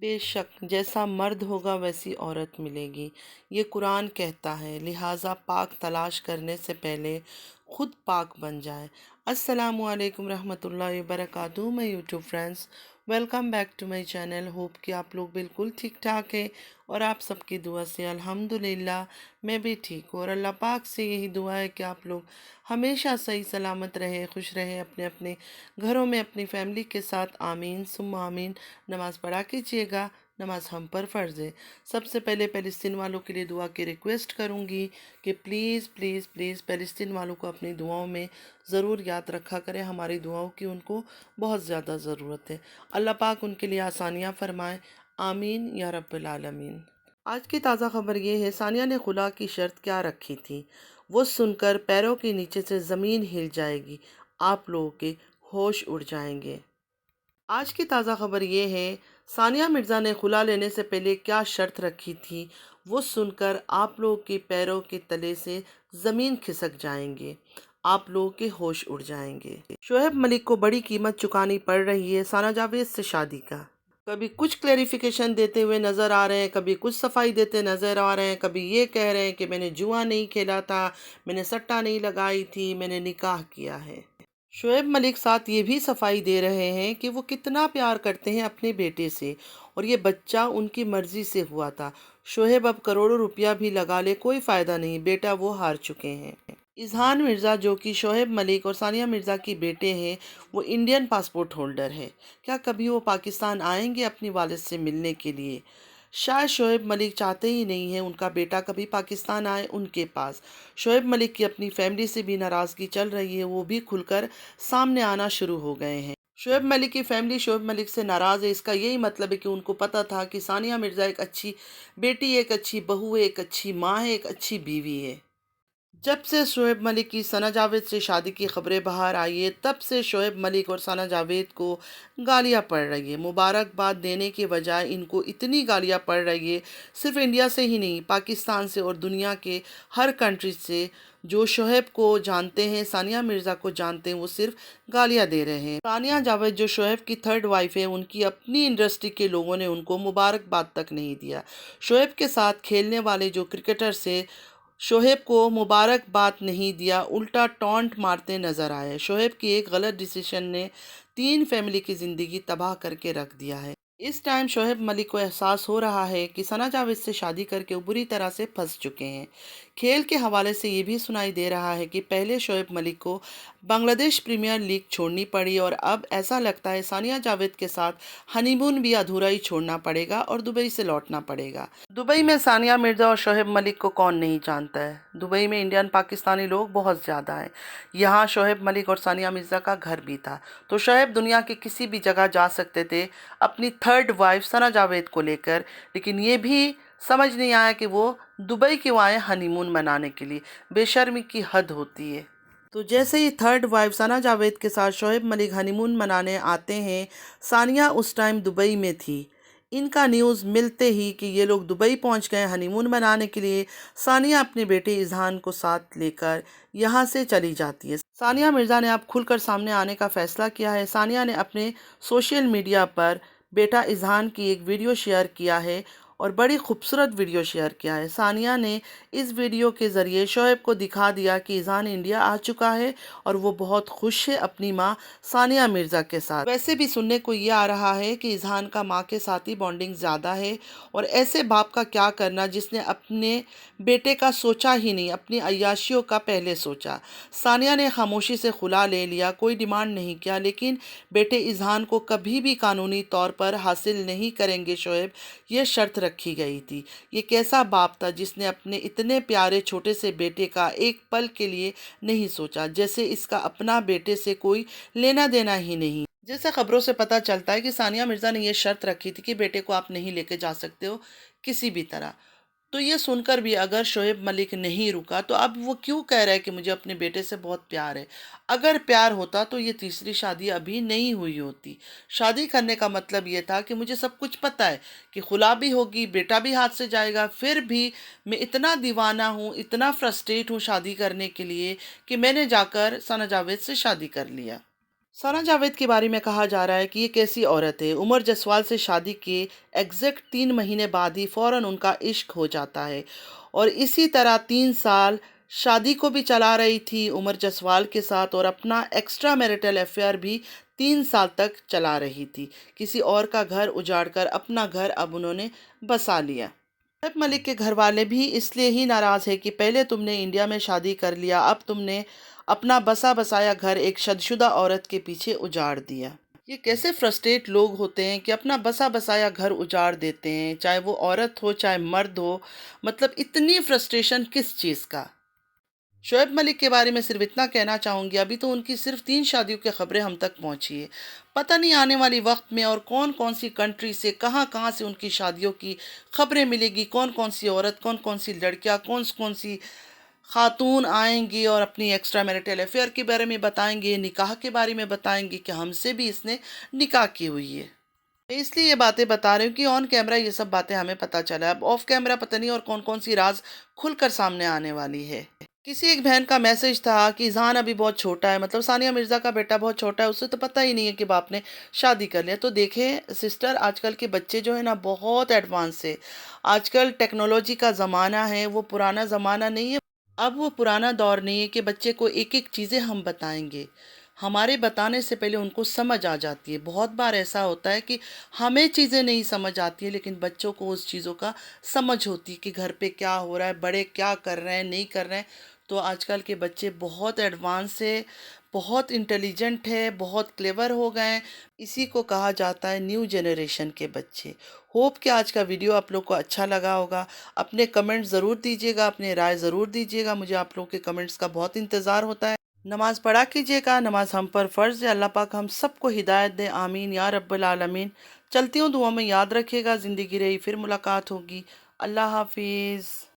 بے شک جیسا مرد ہوگا ویسی عورت ملے گی، یہ قرآن کہتا ہے، لہٰذا پاک تلاش کرنے سے پہلے خود پاک بن جائے۔ السلام علیکم رحمۃ اللہ وبرکاتہ، میں YouTube friends welcome back to my channel. Hope کہ آپ لوگ بالکل ٹھیک ٹھاک ہیں اور آپ سب کی دعا سے الحمدللہ میں بھی ٹھیک ہوں، اور اللہ پاک سے یہی دعا ہے کہ آپ لوگ ہمیشہ صحیح سلامت رہے، خوش رہے، اپنے اپنے گھروں میں اپنی فیملی کے ساتھ، آمین ثم آمین۔ نماز پڑھا کیجیے گا، نماز ہم پر فرض ہے۔ سب سے پہلے فلسطین والوں کے لیے دعا کی ریکویسٹ کروں گی کہ پلیز پلیز پلیز فلسطین والوں کو اپنی دعاؤں میں ضرور یاد رکھا کریں، ہماری دعاؤں کی ان کو بہت زیادہ ضرورت ہے۔ اللہ پاک ان کے لیے آسانیاں فرمائے، آمین یا رب العالمین۔ آج کی تازہ خبر یہ ہے، ثانیہ نے خلا کی شرط کیا رکھی تھی، وہ سن کر پیروں کے نیچے سے زمین ہل جائے گی، آپ لوگوں کے ہوش اڑ جائیں گے۔ آج کی تازہ خبر یہ ہے، ثانیہ مرزا نے خلا لینے سے پہلے کیا شرط رکھی تھی، وہ سن کر آپ لوگوں کے پیروں کے تلے سے زمین کھسک جائیں گے، آپ لوگوں کے ہوش اڑ جائیں گے۔ شعیب ملک کو بڑی قیمت چکانی پڑ رہی ہے ثنا جاوید سے شادی کا۔ کبھی کچھ کلیریفیکیشن دیتے ہوئے نظر آ رہے ہیں، کبھی کچھ صفائی دیتے نظر آ رہے ہیں، کبھی یہ کہہ رہے ہیں کہ میں نے جوا نہیں کھیلا تھا، میں نے سٹا نہیں لگائی تھی، میں نے نکاح کیا ہے۔ شعیب ملک ساتھ یہ بھی صفائی دے رہے ہیں کہ وہ کتنا پیار کرتے ہیں اپنے بیٹے سے، اور یہ بچہ ان کی مرضی سے ہوا تھا۔ شعیب اب کروڑوں روپیہ بھی لگا لے کوئی فائدہ نہیں، بیٹا وہ ہار چکے ہیں۔ اذہان مرزا جو کہ شعیب ملک اور ثانیہ مرزا کی بیٹے ہیں، وہ انڈین پاسپورٹ ہولڈر ہے۔ کیا کبھی وہ پاکستان آئیں گے اپنی والد سے ملنے کے لیے؟ شاید شعیب ملک چاہتے ہی نہیں ہیں ان کا بیٹا کبھی پاکستان آئے ان کے پاس۔ شعیب ملک کی اپنی فیملی سے بھی ناراضگی چل رہی ہے، وہ بھی کھل کر سامنے آنا شروع ہو گئے ہیں۔ شعیب ملک کی فیملی شعیب ملک سے ناراض ہے، اس کا یہی مطلب ہے کہ ان کو پتہ تھا کہ ثانیہ مرزا ایک اچھی بیٹی ہے، ایک اچھی بہو ہے، ایک اچھی ماں ہے، ایک اچھی بیوی ہے۔ جب سے شعیب ملک کی ثنا جاوید سے شادی کی خبریں باہر آئی ہے، تب سے شعیب ملک اور ثنا جاوید کو گالیاں پڑ رہی ہے۔ مبارکباد دینے کے بجائے ان کو اتنی گالیاں پڑ رہی ہے، صرف انڈیا سے ہی نہیں، پاکستان سے اور دنیا کے ہر کنٹری سے۔ جو شعیب کو جانتے ہیں، ثانیہ مرزا کو جانتے ہیں، وہ صرف گالیاں دے رہے ہیں۔ ثانیہ جاوید جو شعیب کی تھرڈ وائف ہے، ان کی اپنی انڈسٹری کے لوگوں نے ان کو مبارکباد تک نہیں دیا۔ شعیب کے ساتھ کھیلنے والے جو کرکٹرز سے شعیب کو مبارکباد نہیں دیا، الٹا ٹونٹ مارتے نظر آئے۔ شعیب کی ایک غلط ڈیسیشن نے 3 فیملی کی زندگی تباہ کر کے رکھ دیا ہے۔ اس ٹائم شعیب ملک کو احساس ہو رہا ہے کہ ثنا جاوید سے شادی کر کے وہ بری طرح سے پھنس چکے ہیں۔ کھیل کے حوالے سے یہ بھی سنائی دے رہا ہے کہ پہلے شعیب ملک کو بنگلہ دیش پریمیئر لیگ چھوڑنی پڑی، اور اب ایسا لگتا ہے ثانیہ جاوید کے ساتھ ہنی مون بھی ادھورا ہی چھوڑنا پڑے گا اور دبئی سے لوٹنا پڑے گا۔ دبئی میں ثانیہ مرزا اور شعیب ملک کو کون نہیں جانتا ہے؟ دبئی میں انڈین پاکستانی لوگ بہت زیادہ ہیں۔ یہاں شعیب ملک اور ثانیہ مرزا کا گھر بھی تھا، تو شعیب دنیا کی کسی بھی جگہ جا سکتے تھے اپنی تھرڈ وائف ثنا جاوید کو لے کر، لیکن یہ بھی سمجھ نہیں آیا کہ وہ دبئی کیوں آئے ہنی مون منانے کے لیے۔ بے شرمی کی حد ہوتی ہے۔ تو جیسے ہی تھرڈ وائف ثنا جاوید کے ساتھ شعیب ملک ہنی مون منانے آتے ہیں، ثانیہ اس ٹائم دبئی میں تھی۔ ان کا نیوز ملتے ہی کہ یہ لوگ دبئی پہنچ گئے ہنی مون منانے کے لیے، ثانیہ اپنے بیٹے اذہان کو ساتھ لے کر یہاں سے چلی جاتی ہے۔ ثانیہ مرزا نے اب کھل کر سامنے آنے کا فیصلہ کیا ہے۔ ثانیہ نے اپنے سوشل میڈیا پر بیٹا اذہان کی ایک ویڈیو شیئر کیا ہے، اور بڑی خوبصورت ویڈیو شیئر کیا ہے۔ ثانیہ نے اس ویڈیو کے ذریعے شعیب کو دکھا دیا کہ اذہان انڈیا آ چکا ہے اور وہ بہت خوش ہے اپنی ماں ثانیہ مرزا کے ساتھ۔ ویسے بھی سننے کو یہ آ رہا ہے کہ اذہان کا ماں کے ساتھ ہی بانڈنگ زیادہ ہے، اور ایسے باپ کا کیا کرنا جس نے اپنے بیٹے کا سوچا ہی نہیں، اپنی عیاشیوں کا پہلے سوچا۔ ثانیہ نے خاموشی سے خلا لے لیا، کوئی ڈیمانڈ نہیں کیا، لیکن بیٹے اذہان کو کبھی بھی قانونی طور پر حاصل نہیں کریں گے شعیب، یہ شرط رکھی گئی تھی۔ یہ کیسا باپ تھا جس نے اپنے اتنے پیارے چھوٹے سے بیٹے کا ایک پل کے لیے نہیں سوچا، جیسے اس کا اپنا بیٹے سے کوئی لینا دینا ہی نہیں۔ جیسے خبروں سے پتہ چلتا ہے کہ ثانیہ مرزا نے یہ شرط رکھی تھی کہ بیٹے کو آپ نہیں لے کے جا سکتے ہو کسی بھی طرح۔ تو یہ سن کر بھی اگر شعیب ملک نہیں رکا تو اب وہ کیوں کہہ رہا ہے کہ مجھے اپنے بیٹے سے بہت پیار ہے؟ اگر پیار ہوتا تو یہ تیسری شادی ابھی نہیں ہوئی ہوتی۔ شادی کرنے کا مطلب یہ تھا کہ مجھے سب کچھ پتہ ہے کہ خلا بھی ہوگی، بیٹا بھی ہاتھ سے جائے گا، پھر بھی میں اتنا دیوانہ ہوں، اتنا فرسٹریٹ ہوں شادی کرنے کے لیے کہ میں نے جا کر ثنا جاوید سے شادی کر لیا۔ سنا جاوید کے بارے میں کہا جا رہا ہے کہ یہ کیسی عورت ہے، عمر جسوال سے شادی کے ایگزیکٹ 3 مہینے بعد ہی فوراً ان کا عشق ہو جاتا ہے، اور اسی طرح 3 سال شادی کو بھی چلا رہی تھی عمر جسوال کے ساتھ، اور اپنا ایکسٹرا میرٹل افیئر بھی 3 سال تک چلا رہی تھی، کسی اور کا گھر اجاڑ کر اپنا گھر اب انہوں نے بسا لیا۔ شعیب ملک کے گھر والے بھی اس لیے ہی ناراض ہے کہ پہلے تم نے انڈیا میں شادی کر لیا، اب تم نے اپنا بسا بسایا گھر ایک شدہ عورت کے پیچھے اجاڑ دیا۔ یہ کیسے فرسٹریٹ لوگ ہوتے ہیں کہ اپنا بسا بسایا گھر اجاڑ دیتے ہیں، چاہے وہ عورت ہو چاہے مرد ہو، مطلب اتنی فرسٹریشن کس چیز کا؟ شعیب ملک کے بارے میں صرف اتنا کہنا چاہوں گی، ابھی تو ان کی صرف 3 شادیوں کی خبریں ہم تک پہنچی ہے، پتہ نہیں آنے والی وقت میں اور کون کون سی کنٹری سے کہاں کہاں سے ان کی شادیوں کی خبریں ملے گی، کون کون سی عورت، کون کون سی لڑکیاں، کون کون سی خاتون آئیں گی اور اپنی ایکسٹرا میرٹل افیئر کے بارے میں بتائیں گے، نکاح کے بارے میں بتائیں گے کہ ہم سے بھی اس نے نکاح کی ہوئی ہے۔ میں اس لیے یہ باتیں بتا رہی ہوں کہ آن کیمرہ یہ سب باتیں ہمیں پتہ چلا ہے، اب آف کیمرہ پتہ نہیں اور کون کون سی راز کھل کر سامنے آنے والی ہے۔ کسی ایک بہن کا میسج تھا کہ اذہان ابھی بہت چھوٹا ہے، مطلب ثانیہ مرزا کا بیٹا بہت چھوٹا ہے، اسے تو پتہ ہی نہیں ہے کہ باپ نے شادی کر لیا۔ تو دیکھیں سسٹر، آج کل کے بچے جو ہیں نا بہت ایڈوانس ہے، آج کل ٹیکنالوجی کا زمانہ ہے، وہ پرانا زمانہ نہیں ہے، اب وہ پرانا دور نہیں ہے کہ بچے کو ایک ایک چیزیں ہم بتائیں گے، ہمارے بتانے سے پہلے ان کو سمجھ آ جاتی ہے۔ بہت بار ایسا ہوتا ہے کہ ہمیں چیزیں نہیں سمجھ آتی ہیں لیکن بچوں کو اس چیزوں کا سمجھ ہوتی ہے کہ گھر پہ کیا ہو رہا ہے، بڑے کیا کر رہے ہیں نہیں کر رہے ہیں۔ تو آج کل کے بچے بہت ایڈوانس ہے، بہت انٹیلیجنٹ ہے، بہت کلیور ہو گئے ہیں، اسی کو کہا جاتا ہے نیو جنریشن کے بچے۔ ہوپ کہ آج کا ویڈیو آپ لوگ کو اچھا لگا ہوگا، اپنے کمنٹ ضرور دیجیے گا، اپنے رائے ضرور دیجیے گا، مجھے آپ لوگوں کے کمنٹس کا بہت انتظار ہوتا ہے۔ نماز پڑھا کیجیے گا، نماز ہم پر فرض ہے، اللہ پاک ہم سب کو ہدایت دے، آمین یا رب العالمین۔ چلتی ہوں، دعاؤں میں یاد رکھیے گا، زندگی رہی پھر ملاقات ہوگی، اللہ حافظ۔